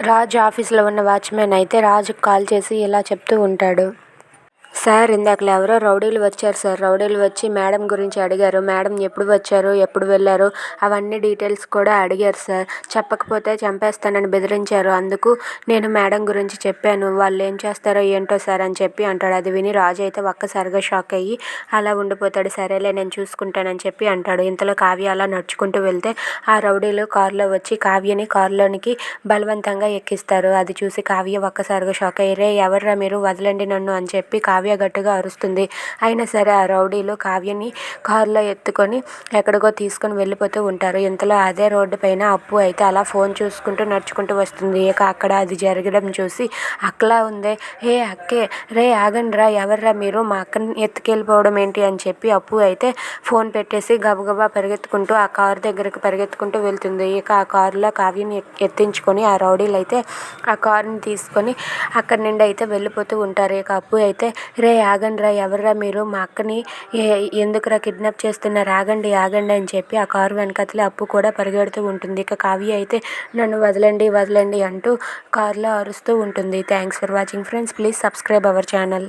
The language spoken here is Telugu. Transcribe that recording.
రాజ్ ఆఫీస్లో ఉన్న వాచ్మెన్ అయితే రాజుకు కాల్ చేసి ఇలా చెప్తూ ఉంటాడు. సార్, ఇందాకలో ఎవరో రౌడీలు వచ్చారు సార్. రౌడీలు వచ్చి మేడం గురించి అడిగారు. మేడం ఎప్పుడు వచ్చారు, ఎప్పుడు వెళ్ళారు, అవన్నీ డీటెయిల్స్ కూడా అడిగారు సార్. చెప్పకపోతే చంపేస్తానని బెదిరించారు. అందుకు నేను మేడం గురించి చెప్పాను. వాళ్ళు ఏం చేస్తారో ఏంటో సార్ అని చెప్పి అంటాడు. అది విని రాజు అయితే ఒక్కసారిగా షాక్ అయ్యి అలా ఉండిపోతాడు. సరేలే, నేను చూసుకుంటానని చెప్పి అంటాడు. ఇంతలో కావ్య అలా నడుచుకుంటూ వెళ్తే ఆ రౌడీలు కారులో వచ్చి కావ్యని కారులోనికి బలవంతంగా ఎక్కిస్తారు. అది చూసి కావ్య ఒక్కసారిగా షాక్ అయ్యి, రే ఎవర్రా మీరు, వదలండి నన్ను అని చెప్పి కావ్య గట్టిగా అరుస్తుంది. అయినా సరే ఆ రౌడీలు కావ్యని కారులో ఎత్తుకొని ఎక్కడికో తీసుకొని వెళ్ళిపోతూ ఉంటారు. ఇంతలో అదే రోడ్డు పైన అప్పు అయితే అలా ఫోన్ చూసుకుంటూ నడుచుకుంటూ వస్తుంది. ఇక అక్కడ అది జరగడం చూసి అక్కలా ఉందే, ఏ అక్కే, రే ఆగండి రా, ఎవర్రా మీరు, మా అక్కని ఎత్తుకెళ్ళిపోవడం ఏంటి అని చెప్పి అప్పు అయితే ఫోన్ పెట్టేసి గబగబా పరిగెత్తుకుంటూ ఆ కారు దగ్గరకు పరిగెత్తుకుంటూ వెళ్తుంది. ఇక ఆ కారులో కావ్యని ఎత్తించుకొని ఆ రౌడీలు అయితే ఆ కారుని తీసుకొని అక్కడి నుండి అయితే వెళ్ళిపోతూ ఉంటారు. ఇక అప్పు అయితే, రే ఆగండి రా, ఎవర్రా మీరు, మా అక్కని ఎందుకురా కిడ్నాప్ చేస్తున్నారు, ఆగండి ఆగండి అని చెప్పి ఆ కారు వెనకతలే అప్పు కూడా పరిగెడుతూ ఉంటుంది. ఇక కావ్య అయితే నన్ను వదలండి వదలండి అంటూ కారులో అరుస్తూ ఉంటుంది. Thanks for watching friends. Please subscribe our channel.